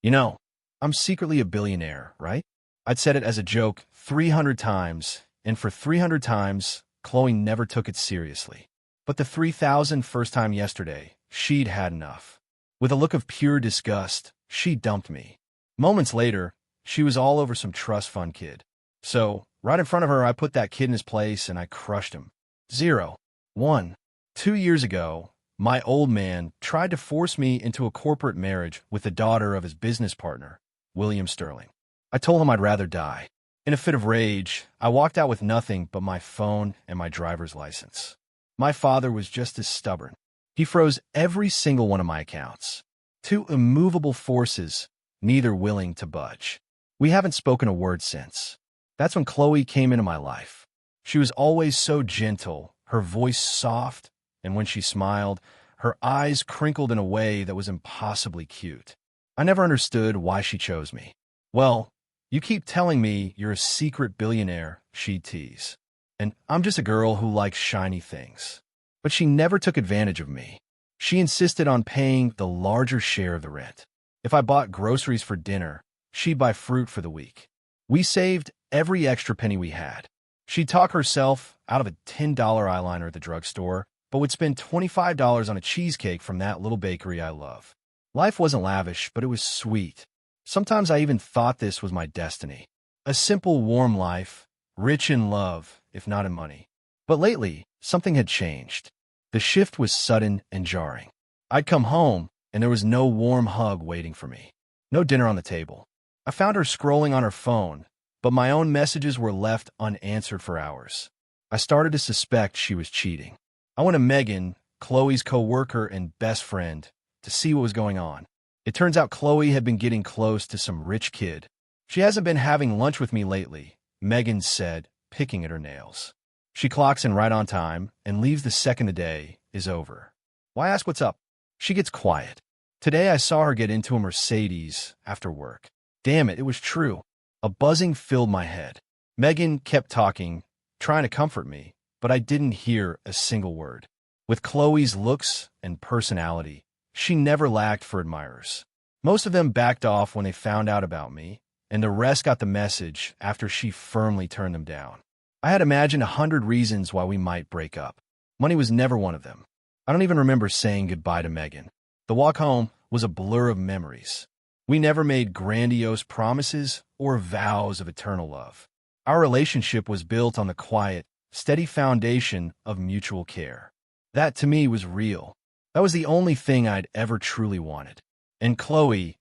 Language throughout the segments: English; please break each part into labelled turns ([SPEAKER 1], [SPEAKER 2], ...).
[SPEAKER 1] You know, I'm secretly a billionaire, right? I'd said it as a joke 300 times, and for 300 times, Chloe never took it seriously. But the 3,000st time yesterday, she'd had enough. With a look of pure disgust, she dumped me. Moments later, she was all over some trust fund kid. So, right in front of her, I put that kid in his place and I crushed him. 0. 1. 2 years ago, my old man tried to force me into a corporate marriage with the daughter of his business partner, William Sterling. I told him I'd rather die. In a fit of rage, I walked out with nothing but my phone and my driver's license. My father was just as stubborn. He froze every single one of my accounts. Two immovable forces, neither willing to budge. We haven't spoken a word since. That's when Chloe came into my life. She was always so gentle, her voice soft, and when she smiled, her eyes crinkled in a way that was impossibly cute. I never understood why she chose me. Well, you keep telling me you're a secret billionaire, she'd tease. And I'm just a girl who likes shiny things. But she never took advantage of me. She insisted on paying the larger share of the rent. If I bought groceries for dinner, she'd buy fruit for the week. We saved every extra penny we had. She'd talk herself out of a $10 eyeliner at the drugstore, but would spend $25 on a cheesecake from that little bakery I love. Life wasn't lavish, but it was sweet. Sometimes I even thought this was my destiny. A simple, warm life, rich in love, if not in money. But lately, something had changed. The shift was sudden and jarring. I'd come home, and there was no warm hug waiting for me. No dinner on the table. I found her scrolling on her phone, but my own messages were left unanswered for hours. I started to suspect she was cheating. I went to Megan, Chloe's co-worker and best friend, to see what was going on. It turns out Chloe had been getting close to some rich kid. She hasn't been having lunch with me lately, Megan said, picking at her nails. She clocks in right on time and leaves the second the day is over. Why ask what's up? She gets quiet. Today I saw her get into a Mercedes after work. Damn it was true. A buzzing filled my head. Megan kept talking, trying to comfort me, but I didn't hear a single word. With Chloe's looks and personality, she never lacked for admirers. Most of them backed off when they found out about me, and the rest got the message after she firmly turned them down. I had imagined 100 reasons why we might break up. Money was never one of them. I don't even remember saying goodbye to Megan. The walk home was a blur of memories. We never made grandiose promises or vows of eternal love. Our relationship was built on the quiet, steady foundation of mutual care. That, to me, was real. That was the only thing I'd ever truly wanted. And Chloe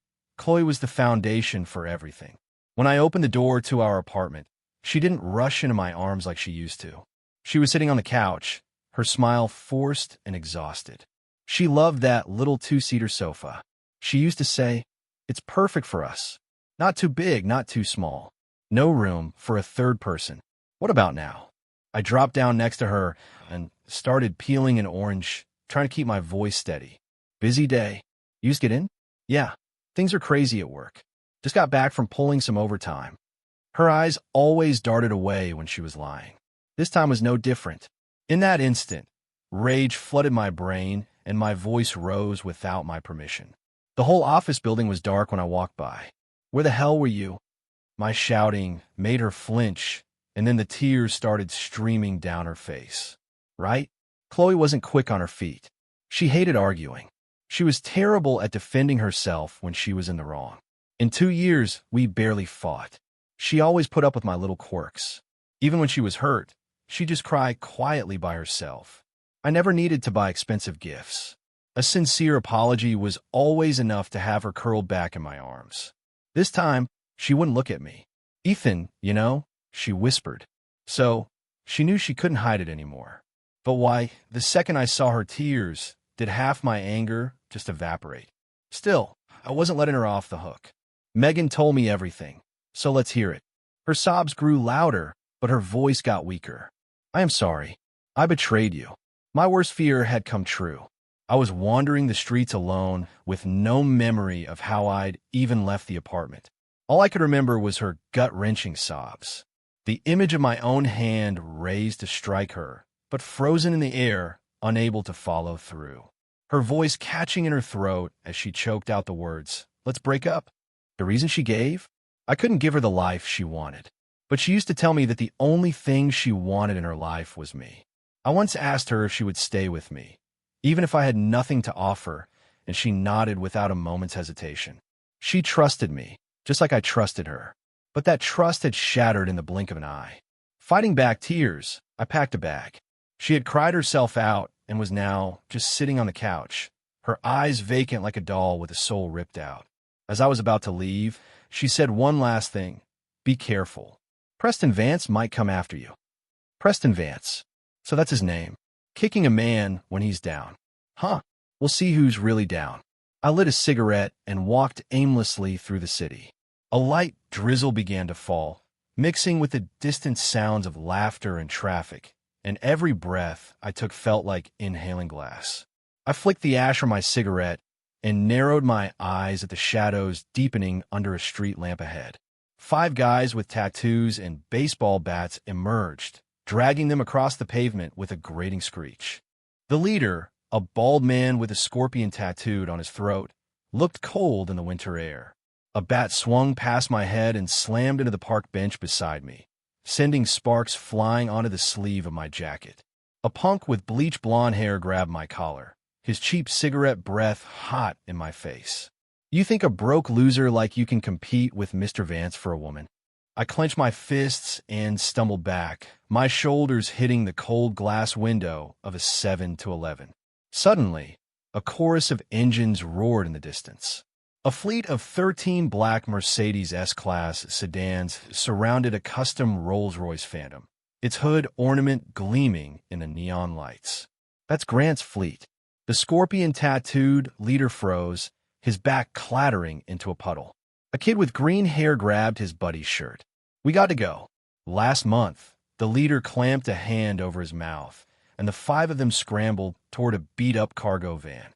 [SPEAKER 1] was the foundation for everything. When I opened the door to our apartment, she didn't rush into my arms like she used to. She was sitting on the couch, her smile forced and exhausted. She loved that little two-seater sofa. She used to say, "It's perfect for us. Not too big, not too small. No room for a third person." What about now? I dropped down next to her and started peeling an orange, trying to keep my voice steady. "Busy day. You just get in?" "Yeah, things are crazy at work. Just got back from pulling some overtime." Her eyes always darted away when she was lying. This time was no different. In that instant, rage flooded my brain and my voice rose without my permission. The whole office building was dark when I walked by. "Where the hell were you?" My shouting made her flinch, and then the tears started streaming down her face. Right? Chloe wasn't quick on her feet. She hated arguing. She was terrible at defending herself when she was in the wrong. In 2 years, we barely fought. She always put up with my little quirks. Even when she was hurt, she'd just cry quietly by herself. I never needed to buy expensive gifts. A sincere apology was always enough to have her curled back in my arms. This time, she wouldn't look at me. "Ethan, you know," she whispered. So, she knew she couldn't hide it anymore. But why, the second I saw her tears, did half my anger just evaporate. Still, I wasn't letting her off the hook. Megan told me everything, so let's hear it. Her sobs grew louder, but her voice got weaker. "I am sorry. I betrayed you. My worst fear had come true. I was wandering the streets alone with no memory of how I'd even left the apartment. All I could remember was her gut-wrenching sobs. The image of my own hand raised to strike her, but frozen in the air, unable to follow through. Her voice catching in her throat as she choked out the words, "Let's break up." The reason she gave? I couldn't give her the life she wanted. But she used to tell me that the only thing she wanted in her life was me. I once asked her if she would stay with me, even if I had nothing to offer, and she nodded without a moment's hesitation. She trusted me, just like I trusted her. But that trust had shattered in the blink of an eye. Fighting back tears, I packed a bag. She had cried herself out and was now just sitting on the couch, her eyes vacant like a doll with a soul ripped out. As I was about to leave, she said one last thing. Be careful. Preston Vance might come after you. Preston Vance. So that's his name. Kicking a man when he's down. Huh. We'll see who's really down. I lit a cigarette and walked aimlessly through the city. A light drizzle began to fall, mixing with the distant sounds of laughter and traffic, and every breath I took felt like inhaling glass. I flicked the ash from my cigarette and narrowed my eyes at the shadows deepening under a street lamp ahead. 5 guys with tattoos and baseball bats emerged, dragging them across the pavement with a grating screech. The leader, a bald man with a scorpion tattooed on his throat, looked cold in the winter air. A bat swung past my head and slammed into the park bench beside me, sending sparks flying onto the sleeve of my jacket. A punk with bleach blonde hair grabbed my collar, his cheap cigarette breath hot in my face. You think a broke loser like you can compete with Mr. Vance for a woman? I clenched my fists and stumbled back, my shoulders hitting the cold glass window of a 7-Eleven. Suddenly, a chorus of engines roared in the distance. A fleet of 13 black Mercedes S-Class sedans surrounded a custom Rolls-Royce Phantom, its hood ornament gleaming in the neon lights. That's Grant's fleet. The scorpion-tattooed leader froze, his back clattering into a puddle. A kid with green hair grabbed his buddy's shirt. We got to go. Last month, the leader clamped a hand over his mouth, and the 5 of them scrambled toward a beat-up cargo van.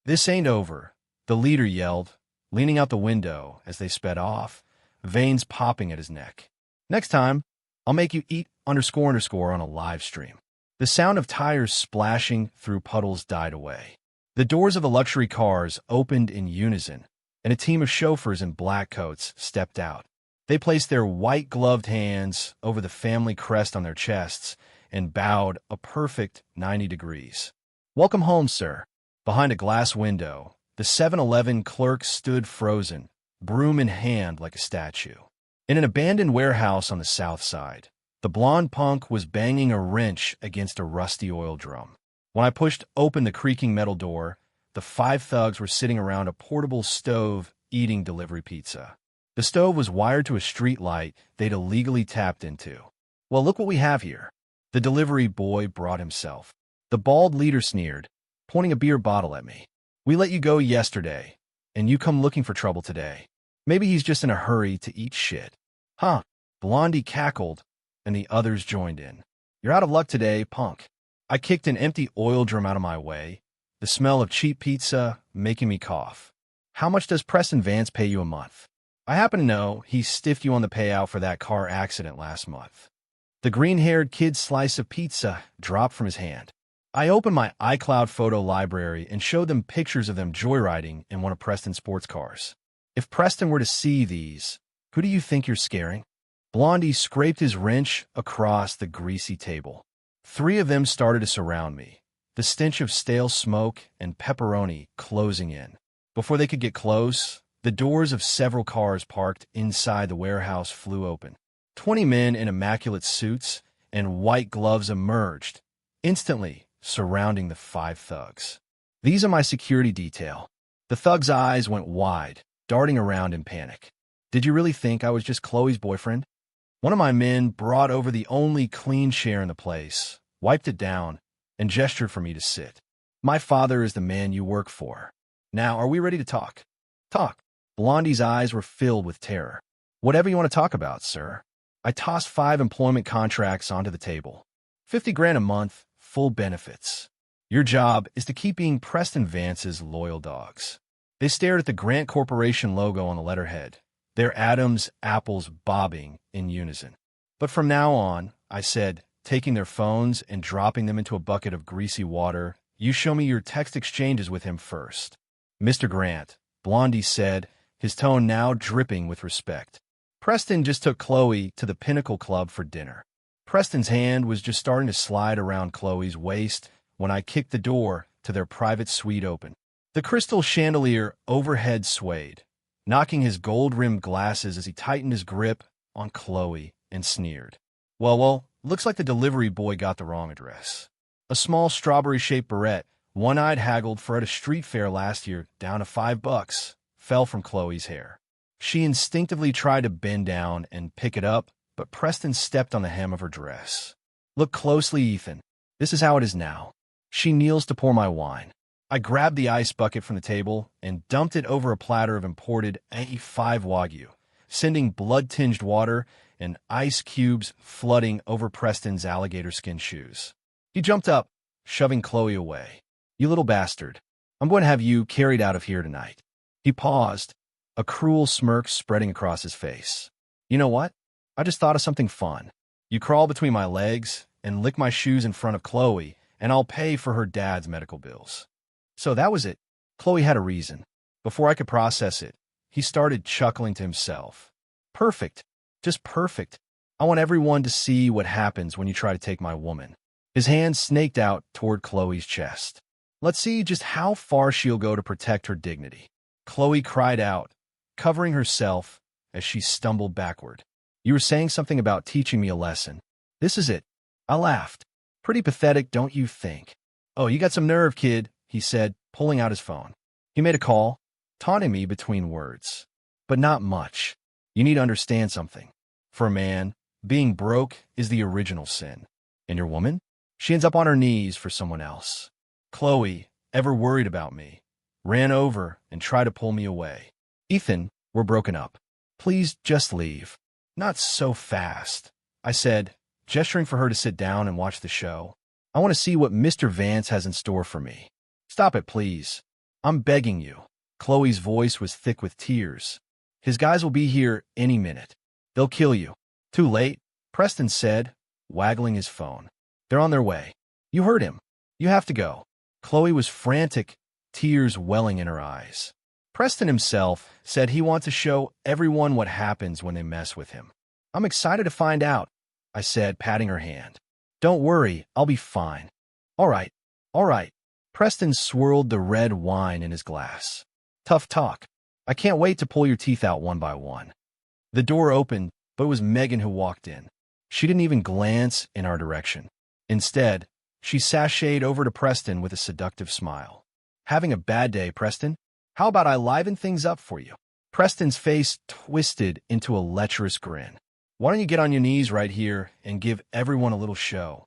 [SPEAKER 1] This ain't over, the leader yelled, leaning out the window as they sped off, veins popping at his neck. Next time, I'll make you eat __ on a live stream. The sound of tires splashing through puddles died away. The doors of the luxury cars opened in unison, and a team of chauffeurs in black coats stepped out. They placed their white-gloved hands over the family crest on their chests and bowed a perfect 90 degrees. Welcome home, sir. Behind a glass window, the 7-Eleven clerk stood frozen, broom in hand like a statue. In an abandoned warehouse on the south side, the blonde punk was banging a wrench against a rusty oil drum. When I pushed open the creaking metal door, the 5 thugs were sitting around a portable stove eating delivery pizza. The stove was wired to a street light they'd illegally tapped into. Well, look what we have here. The delivery boy brought himself. The bald leader sneered, pointing a beer bottle at me. We let you go yesterday, and you come looking for trouble today. Maybe he's just in a hurry to eat shit. Huh. Blondie cackled, and the others joined in. You're out of luck today, punk. I kicked an empty oil drum out of my way, the smell of cheap pizza making me cough. How much does Preston Vance pay you a month? I happen to know he stiffed you on the payout for that car accident last month. The green-haired kid's slice of pizza dropped from his hand. I opened my iCloud photo library and showed them pictures of them joyriding in one of Preston's sports cars. If Preston were to see these, who do you think you're scaring? Blondie scraped his wrench across the greasy table. 3 of them started to surround me, the stench of stale smoke and pepperoni closing in. Before they could get close, the doors of several cars parked inside the warehouse flew open. 20 men in immaculate suits and white gloves emerged, instantly surrounding the 5 thugs. These are my security detail. The thug's eyes went wide, darting around in panic. Did you really think I was just Chloe's boyfriend? One of my men brought over the only clean chair in the place, wiped it down, and gestured for me to sit. My father is the man you work for. Now, are we ready to talk? Talk. Blondie's eyes were filled with terror. Whatever you want to talk about, sir. I tossed 5 employment contracts onto the table. 50 grand a month, full benefits. Your job is to keep being Preston Vance's loyal dogs. They stared at the Grant Corporation logo on the letterhead, their Adam's apples bobbing in unison. But from now on, I said, taking their phones and dropping them into a bucket of greasy water, you show me your text exchanges with him first. Mr. Grant, Blondie said, his tone now dripping with respect. Preston just took Chloe to the Pinnacle Club for dinner. Preston's hand was just starting to slide around Chloe's waist when I kicked the door to their private suite open. The crystal chandelier overhead swayed, knocking his gold-rimmed glasses as he tightened his grip on Chloe and sneered. Well, looks like the delivery boy got the wrong address. A small strawberry-shaped barrette, one-eyed haggled for at a street fair last year down to $5, fell from Chloe's hair. She instinctively tried to bend down and pick it up, but Preston stepped on the hem of her dress. Look closely, Ethan. This is how it is now. She kneels to pour my wine. I grabbed the ice bucket from the table and dumped it over a platter of imported A5 Wagyu, sending blood-tinged water and ice cubes flooding over Preston's alligator skin shoes. He jumped up, shoving Chloe away. You little bastard. I'm going to have you carried out of here tonight. He paused, a cruel smirk spreading across his face. You know what? I just thought of something fun. You crawl between my legs and lick my shoes in front of Chloe, and I'll pay for her dad's medical bills. So that was it. Chloe had a reason. Before I could process it, he started chuckling to himself. Perfect. Just perfect. I want everyone to see what happens when you try to take my woman. His hand snaked out toward Chloe's chest. Let's see just how far she'll go to protect her dignity. Chloe cried out, covering herself as she stumbled backward. You were saying something about teaching me a lesson. This is it. I laughed. Pretty pathetic, don't you think? Oh, you got some nerve, kid, he said, pulling out his phone. He made a call, taunting me between words. But not much. You need to understand something. For a man, being broke is the original sin. And your woman? She ends up on her knees for someone else. Chloe, ever worried about me, ran over and tried to pull me away. Ethan, we're broken up. Please just leave. Not so fast, I said, gesturing for her to sit down and watch the show. I want to see what Mr. Vance has in store for me. Stop it, please. I'm begging you. Chloe's voice was thick with tears. His guys will be here any minute. They'll kill you. Too late, Preston said, waggling his phone. They're on their way. You heard him. You have to go. Chloe was frantic, tears welling in her eyes. Preston himself said he wants to show everyone what happens when they mess with him. I'm excited to find out, I said, patting her hand. Don't worry, I'll be fine. All right. Preston swirled the red wine in his glass. Tough talk. I can't wait to pull your teeth out one by one. The door opened, but it was Megan who walked in. She didn't even glance in our direction. Instead, she sashayed over to Preston with a seductive smile. Having a bad day, Preston? How about I liven things up for you? Preston's face twisted into a lecherous grin. Why don't you get on your knees right here and give everyone a little show?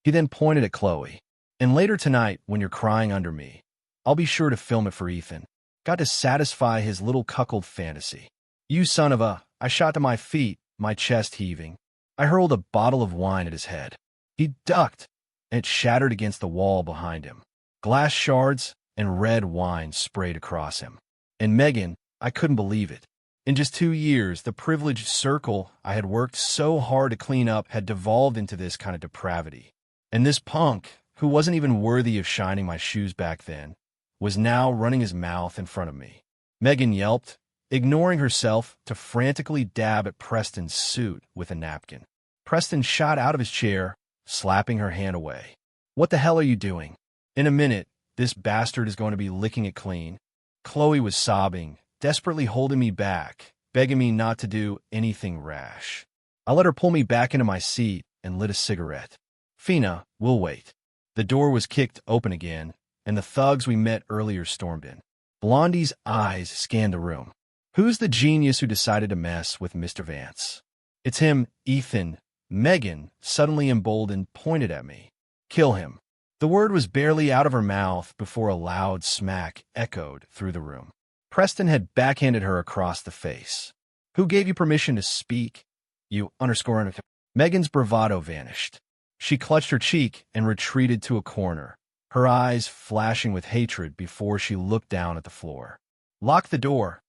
[SPEAKER 1] He then pointed at Chloe. And later tonight, when you're crying under me, I'll be sure to film it for Ethan. Got to satisfy his little cuckold fantasy. You son of a... I shot to my feet, my chest heaving. I hurled a bottle of wine at his head. He ducked, and it shattered against the wall behind him. Glass shards and red wine sprayed across him. And Megan, I couldn't believe it. In just 2 years, the privileged circle I had worked so hard to clean up had devolved into this kind of depravity. And this punk, who wasn't even worthy of shining my shoes back then, was now running his mouth in front of me. Megan yelped, ignoring herself to frantically dab at Preston's suit with a napkin. Preston shot out of his chair, slapping her hand away. What the hell are you doing? In a minute, this bastard is going to be licking it clean. Chloe was sobbing, desperately holding me back, begging me not to do anything rash. I let her pull me back into my seat and lit a cigarette. Fina, we'll wait. The door was kicked open again, and the thugs we met earlier stormed in. Blondie's eyes scanned the room. Who's the genius who decided to mess with Mr. Vance? It's him, Ethan. Megan, suddenly emboldened, pointed at me. Kill him. The word was barely out of her mouth before a loud smack echoed through the room. Preston had backhanded her across the face. Who gave you permission to speak? You _. Megan's bravado vanished. She clutched her cheek and retreated to a corner, her eyes flashing with hatred before she looked down at the floor. Lock the door,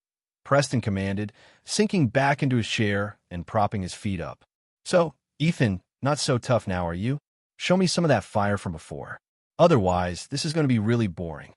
[SPEAKER 1] Preston commanded, sinking back into his chair and propping his feet up. So, Ethan, not so tough now, are you? Show me some of that fire from before. Otherwise, this is going to be really boring.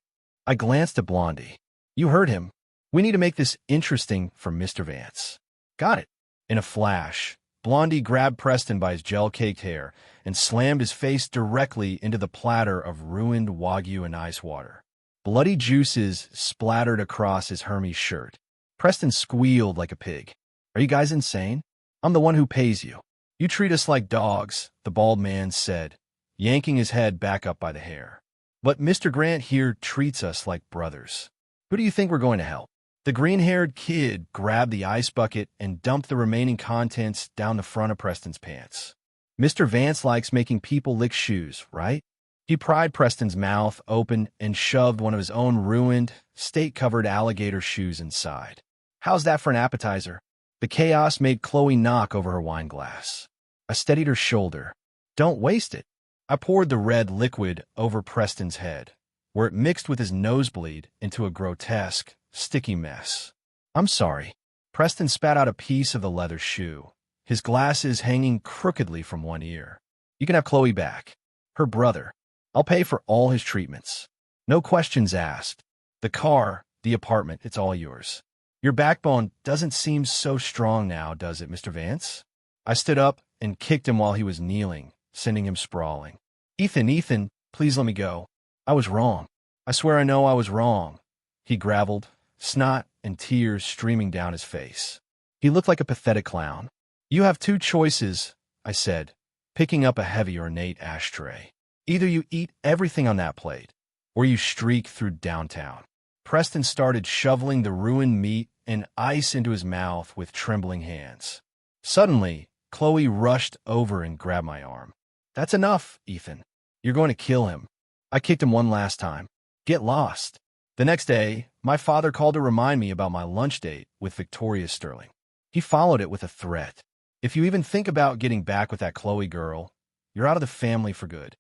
[SPEAKER 1] I glanced at Blondie. You heard him. We need to make this interesting for Mr. Vance. Got it. In a flash, Blondie grabbed Preston by his gel-caked hair and slammed his face directly into the platter of ruined Wagyu and ice water. Bloody juices splattered across his Hermes shirt. Preston squealed like a pig. Are you guys insane? I'm the one who pays you. You treat us like dogs, the bald man said, yanking his head back up by the hair. But Mr. Grant here treats us like brothers. Who do you think we're going to help? The green-haired kid grabbed the ice bucket and dumped the remaining contents down the front of Preston's pants. Mr. Vance likes making people lick shoes, right? He pried Preston's mouth open and shoved one of his own ruined, state-covered alligator shoes inside. How's that for an appetizer? The chaos made Chloe knock over her wine glass. I steadied her shoulder. Don't waste it. I poured the red liquid over Preston's head, where it mixed with his nosebleed into a grotesque, sticky mess. I'm sorry. Preston spat out a piece of the leather shoe, his glasses hanging crookedly from one ear. You can have Chloe back. Her brother. I'll pay for all his treatments. No questions asked. The car, the apartment, it's all yours. Your backbone doesn't seem so strong now, does it, Mr. Vance? I stood up and kicked him while he was kneeling, sending him sprawling. Ethan, please let me go. I was wrong. I swear I know I was wrong. He graveled, snot and tears streaming down his face. He looked like a pathetic clown. You have two choices, I said, picking up a heavy ornate ashtray. Either you eat everything on that plate, or you streak through downtown. Preston started shoveling the ruined meat and ice into his mouth with trembling hands. Suddenly, Chloe rushed over and grabbed my arm. That's enough, Ethan. You're going to kill him. I kicked him one last time. Get lost. The next day, my father called to remind me about my lunch date with Victoria Sterling. He followed it with a threat. If you even think about getting back with that Chloe girl, you're out of the family for good.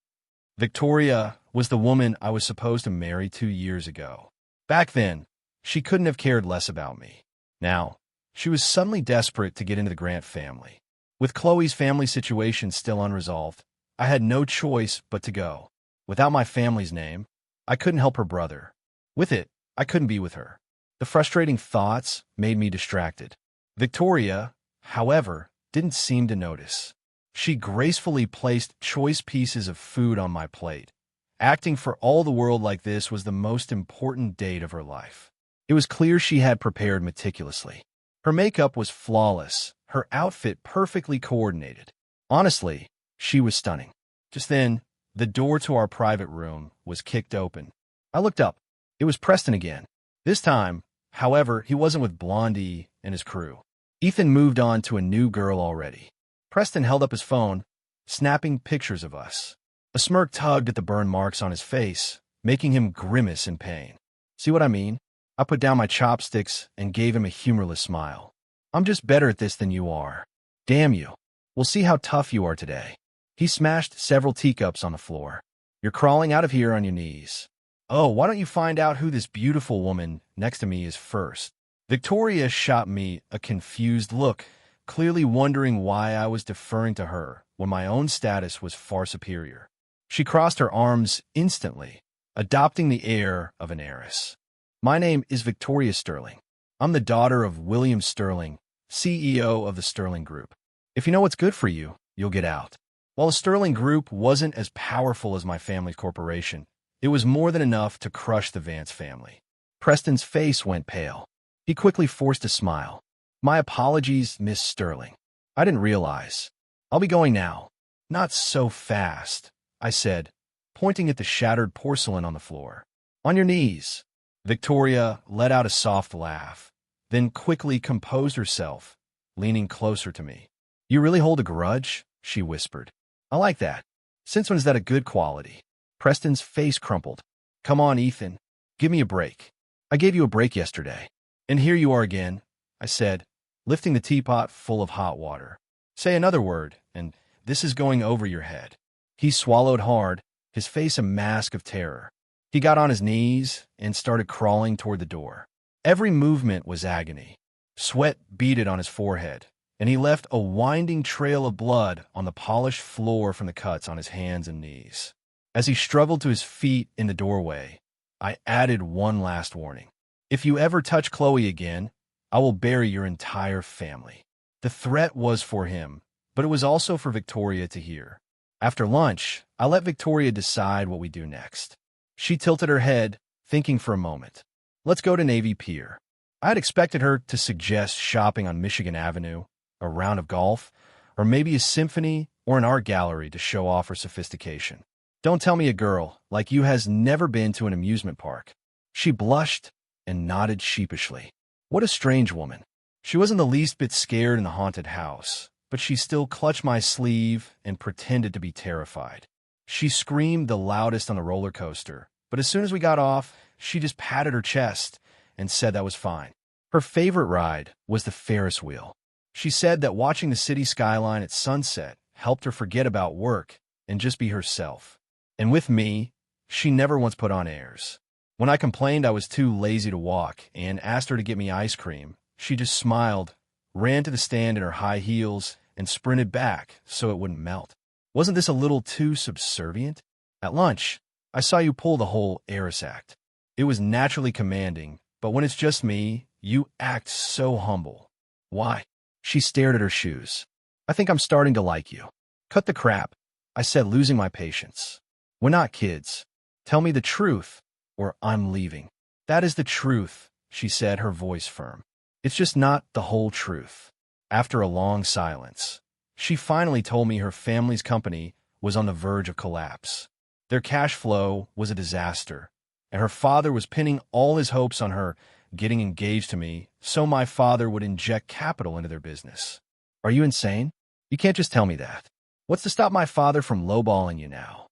[SPEAKER 1] Victoria was the woman I was supposed to marry 2 years ago. Back then, she couldn't have cared less about me. Now, she was suddenly desperate to get into the Grant family. With Chloe's family situation still unresolved, I had no choice but to go. Without my family's name, I couldn't help her brother. With it, I couldn't be with her. The frustrating thoughts made me distracted. Victoria, however, didn't seem to notice. She gracefully placed choice pieces of food on my plate, acting for all the world like this was the most important date of her life. It was clear she had prepared meticulously. Her makeup was flawless, her outfit perfectly coordinated. Honestly, she was stunning. Just then, the door to our private room was kicked open. I looked up. It was Preston again. This time, however, he wasn't with Blondie and his crew. Ethan moved on to a new girl already. Preston held up his phone, snapping pictures of us. A smirk tugged at the burn marks on his face, making him grimace in pain. See what I mean? I put down my chopsticks and gave him a humorless smile. I'm just better at this than you are. Damn you. We'll see how tough you are today. He smashed several teacups on the floor. You're crawling out of here on your knees. Oh, why don't you find out who this beautiful woman next to me is first? Victoria shot me a confused look, clearly wondering why I was deferring to her when my own status was far superior. She crossed her arms instantly, adopting the air of an heiress. My name is Victoria Sterling. I'm the daughter of William Sterling, CEO of the Sterling Group. If you know what's good for you, you'll get out. While the Sterling Group wasn't as powerful as my family's corporation, it was more than enough to crush the Vance family. Preston's face went pale. He quickly forced a smile. My apologies, Miss Sterling. I didn't realize. I'll be going now. Not so fast, I said, pointing at the shattered porcelain on the floor. On your knees. Victoria let out a soft laugh, then quickly composed herself, leaning closer to me. You really hold a grudge? She whispered. I like that. Since when is that a good quality? Preston's face crumpled. Come on, Ethan. Give me a break. I gave you a break yesterday. And here you are again, I said, lifting the teapot full of hot water. Say another word, and this is going over your head. He swallowed hard, his face a mask of terror. He got on his knees and started crawling toward the door. Every movement was agony. Sweat beaded on his forehead, and he left a winding trail of blood on the polished floor from the cuts on his hands and knees. As he struggled to his feet in the doorway, I added one last warning. If you ever touch Chloe again, I will bury your entire family. The threat was for him, but it was also for Victoria to hear. After lunch, I let Victoria decide what we do next. She tilted her head, thinking for a moment. Let's go to Navy Pier. I had expected her to suggest shopping on Michigan Avenue, a round of golf, or maybe a symphony or an art gallery to show off her sophistication. Don't tell me a girl like you has never been to an amusement park. She blushed and nodded sheepishly. What a strange woman. She wasn't the least bit scared in the haunted house, but she still clutched my sleeve and pretended to be terrified. She screamed the loudest on the roller coaster, but as soon as we got off, she just patted her chest and said that was fine. Her favorite ride was the Ferris wheel. She said that watching the city skyline at sunset helped her forget about work and just be herself. And with me, she never once put on airs. When I complained I was too lazy to walk and asked her to get me ice cream, she just smiled, ran to the stand in her high heels, and sprinted back so it wouldn't melt. Wasn't this a little too subservient? At lunch, I saw you pull the whole heiress act. It was naturally commanding, but when it's just me, you act so humble. Why? She stared at her shoes. I think I'm starting to like you. Cut the crap, I said, losing my patience. We're not kids. Tell me the truth, or I'm leaving. That is the truth, she said, her voice firm. It's just not the whole truth. After a long silence, she finally told me her family's company was on the verge of collapse. Their cash flow was a disaster, and her father was pinning all his hopes on her getting engaged to me so my father would inject capital into their business. Are you insane? You can't just tell me that. What's to stop my father from lowballing you now?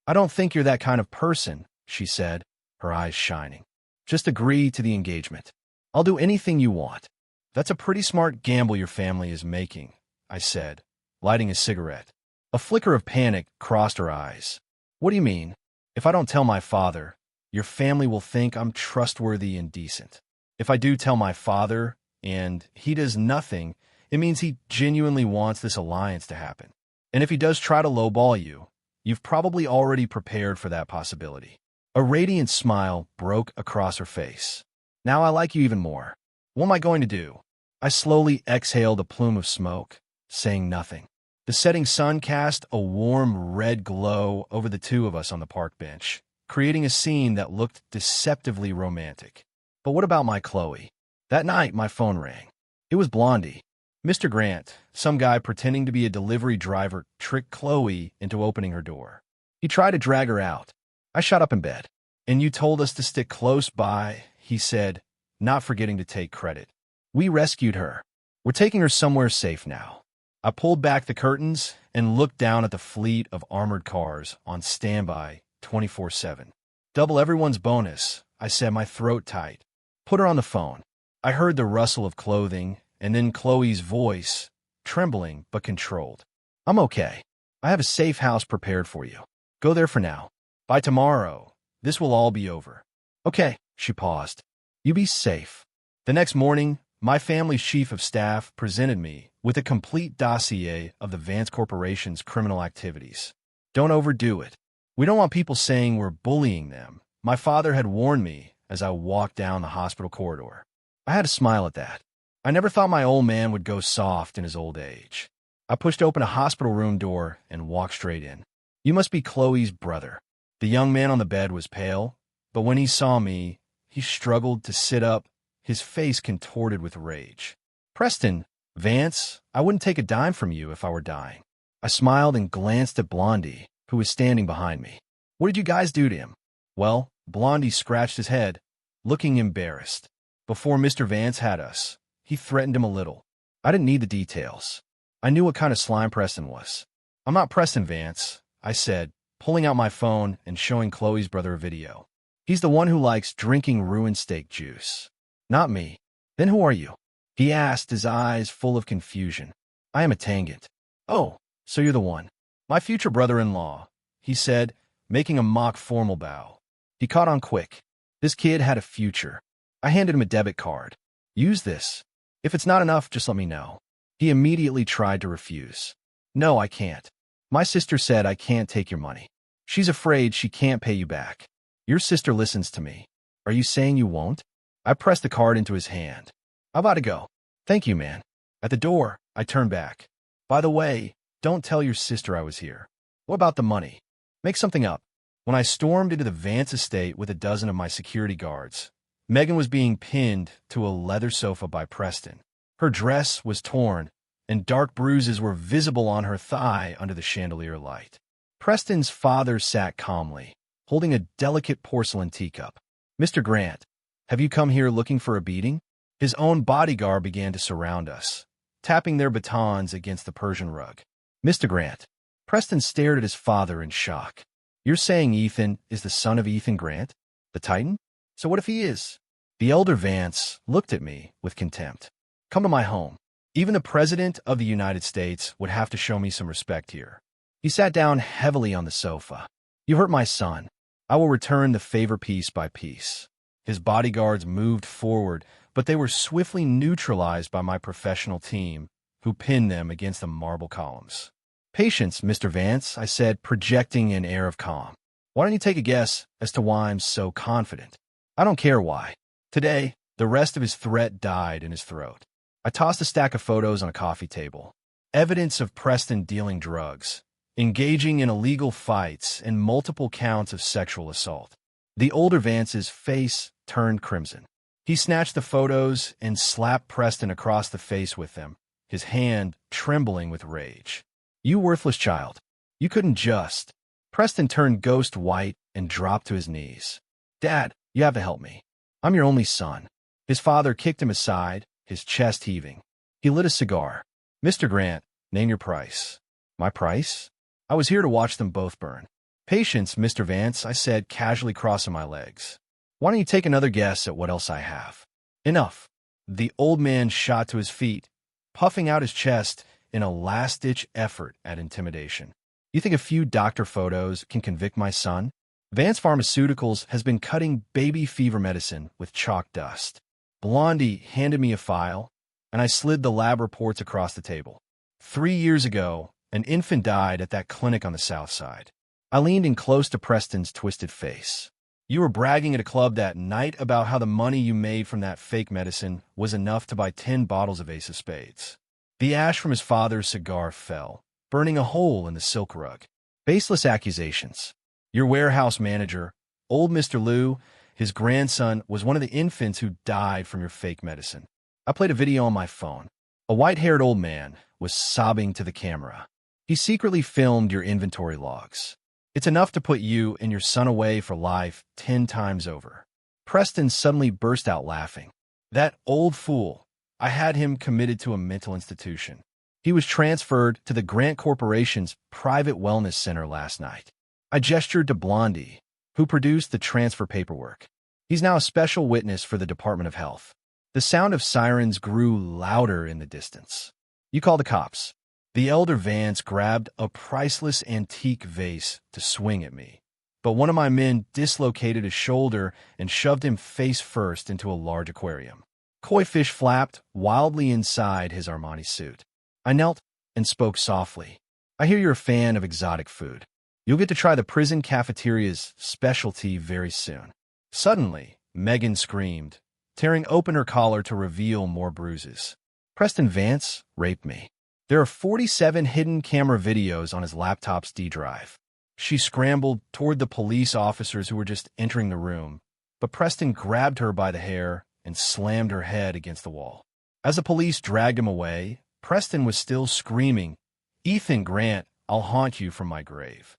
[SPEAKER 1] I don't think you're that kind of person, she said, her eyes shining. Just agree to the engagement. I'll do anything you want. That's a pretty smart gamble your family is making, I said, lighting a cigarette. A flicker of panic crossed her eyes. What do you mean? If I don't tell my father, your family will think I'm trustworthy and decent. If I do tell my father, and he does nothing, it means he genuinely wants this alliance to happen. And if he does try to lowball you, you've probably already prepared for that possibility. A radiant smile broke across her face. Now I like you even more. What am I going to do? I slowly exhaled a plume of smoke, saying nothing. The setting sun cast a warm red glow over the two of us on the park bench, creating a scene that looked deceptively romantic. But what about my Chloe? That night, my phone rang. It was Blondie. Mr. Grant, some guy pretending to be a delivery driver, tricked Chloe into opening her door. He tried to drag her out. I shot up in bed. And you told us to stick close by, he said, not forgetting to take credit. We rescued her. We're taking her somewhere safe now. I pulled back the curtains and looked down at the fleet of armored cars on standby 24/7. Double everyone's bonus, I said, my throat tight. Put her on the phone. I heard the rustle of clothing and then Chloe's voice, trembling but controlled. I'm okay. I have a safe house prepared for you. Go there for now. By tomorrow, this will all be over. Okay, she paused. You be safe. The next morning, my family's chief of staff presented me with a complete dossier of the Vance Corporation's criminal activities. Don't overdo it. We don't want people saying we're bullying them. My father had warned me as I walked down the hospital corridor. I had to smile at that. I never thought my old man would go soft in his old age. I pushed open a hospital room door and walked straight in. You must be Chloe's brother. The young man on the bed was pale, but when he saw me, he struggled to sit up, his face contorted with rage. Preston, Vance, I wouldn't take a dime from you if I were dying. I smiled and glanced at Blondie, who was standing behind me. What did you guys do to him? Well, Blondie scratched his head, looking embarrassed. Before Mr. Vance had us, he threatened him a little. I didn't need the details. I knew what kind of slime Preston was. I'm not Preston Vance, I said, pulling out my phone and showing Chloe's brother a video. He's the one who likes drinking ruined steak juice. Not me. Then who are you? He asked, his eyes full of confusion. I am a Tangent. Oh, so you're the one. My future brother-in-law, he said, making a mock formal bow. He caught on quick. This kid had a future. I handed him a debit card. Use this. If it's not enough, just let me know. He immediately tried to refuse. No, I can't. My sister said I can't take your money. She's afraid she can't pay you back. Your sister listens to me. Are you saying you won't? I pressed the card into his hand. "I'm about to go." "Thank you, man." At the door, I turned back. "By the way, don't tell your sister I was here." "What about the money?" "Make something up." When I stormed into the Vance estate with a dozen of my security guards, Megan was being pinned to a leather sofa by Preston. Her dress was torn, and dark bruises were visible on her thigh under the chandelier light. Preston's father sat calmly, holding a delicate porcelain teacup. "Mr. Grant, have you come here looking for a beating?" His own bodyguard began to surround us, tapping their batons against the Persian rug. "Mr. Grant." Preston stared at his father in shock. "You're saying Ethan is the son of Ethan Grant, the Titan? So what if he is?" The elder Vance looked at me with contempt. "Come to my home. Even the President of the United States would have to show me some respect here." He sat down heavily on the sofa. "You hurt my son. I will return the favor piece by piece." His bodyguards moved forward, but they were swiftly neutralized by my professional team, who pinned them against the marble columns. "Patience, Mr. Vance," I said, projecting an air of calm. "Why don't you take a guess as to why I'm so confident?" "I don't care why." Today, the rest of his threat died in his throat. I tossed a stack of photos on a coffee table. Evidence of Preston dealing drugs, engaging in illegal fights, and multiple counts of sexual assault. The older Vance's face turned crimson. He snatched the photos and slapped Preston across the face with them, his hand trembling with rage. "You worthless child. You couldn't just..." Preston turned ghost white and dropped to his knees. "Dad, you have to help me. I'm your only son." His father kicked him aside, his chest heaving. He lit a cigar. "Mr. Grant, name your price." "My price?" "I was here to watch them both burn." "Patience, Mr. Vance," I said, casually crossing my legs. "Why don't you take another guess at what else I have?" "Enough." The old man shot to his feet, puffing out his chest in a last-ditch effort at intimidation. "You think a few doctor photos can convict my son?" Vance Pharmaceuticals has been cutting baby fever medicine with chalk dust. Blondie handed me a file, and I slid the lab reports across the table. 3 years ago, an infant died at that clinic on the south side. I leaned in close to Preston's twisted face. "You were bragging at a club that night about how the money you made from that fake medicine was enough to buy 10 bottles of Ace of Spades." The ash from his father's cigar fell, burning a hole in the silk rug. "Baseless accusations. Your warehouse manager, old Mr. Liu, his grandson, was one of the infants who died from your fake medicine." I played a video on my phone. A white-haired old man was sobbing to the camera. "He secretly filmed your inventory logs. It's enough to put you and your son away for life 10 times over." Preston suddenly burst out laughing. "That old fool. I had him committed to a mental institution. He was transferred to the Grant Corporation's private wellness center last night." I gestured to Blondie, who produced the transfer paperwork. "He's now a special witness for the Department of Health." The sound of sirens grew louder in the distance. "You call the cops." The elder Vance grabbed a priceless antique vase to swing at me, but one of my men dislocated his shoulder and shoved him face first into a large aquarium. Koi fish flapped wildly inside his Armani suit. I knelt and spoke softly. "I hear you're a fan of exotic food. You'll get to try the prison cafeteria's specialty very soon." Suddenly, Megan screamed, tearing open her collar to reveal more bruises. "Preston Vance raped me." There are 47 hidden camera videos on his laptop's D drive. She scrambled toward the police officers who were just entering the room, but Preston grabbed her by the hair and slammed her head against the wall. As the police dragged him away, Preston was still screaming, "Ethan Grant, I'll haunt you from my grave."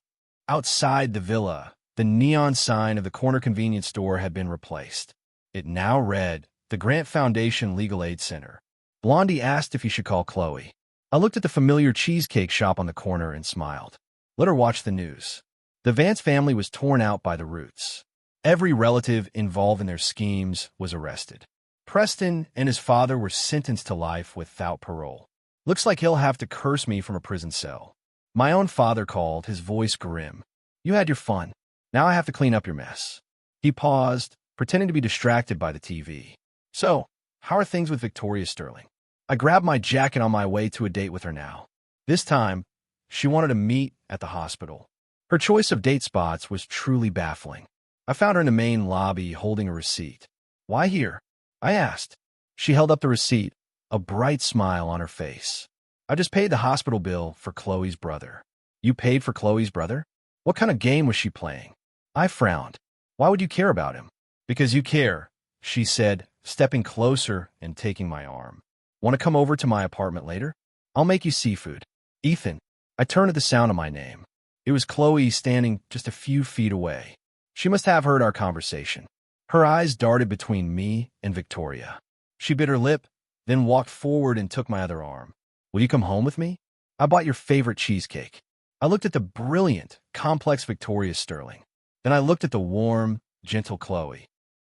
[SPEAKER 1] Outside the villa, the neon sign of the corner convenience store had been replaced. It now read, "The Grant Foundation Legal Aid Center." Blondie asked if he should call Chloe. I looked at the familiar cheesecake shop on the corner and smiled. Let her watch the news. The Vance family was torn out by the roots. Every relative involved in their schemes was arrested. Preston and his father were sentenced to life without parole. "Looks like he'll have to curse me from a prison cell." My own father called, his voice grim. "You had your fun. Now I have to clean up your mess." He paused, pretending to be distracted by the TV. "So, how are things with Victoria Sterling?" I grabbed my jacket on my way to a date with her now. This time, she wanted to meet at the hospital. Her choice of date spots was truly baffling. I found her in the main lobby holding a receipt. "Why here?" I asked. She held up the receipt, a bright smile on her face. I just paid the hospital bill for Chloe's brother. You paid for Chloe's brother? What kind of game was she playing? I frowned. Why would you care about him? Because you care, she said, stepping closer and taking my arm. Want to come over to my apartment later? I'll make you seafood. Ethan. I turned at the sound of my name. It was Chloe standing just a few feet away. She must have heard our conversation. Her eyes darted between me and Victoria. She bit her lip, then walked forward and took my other arm. Will you come home with me? I bought your favorite cheesecake. I looked at the brilliant, complex Victoria Sterling. Then I looked at the warm, gentle Chloe.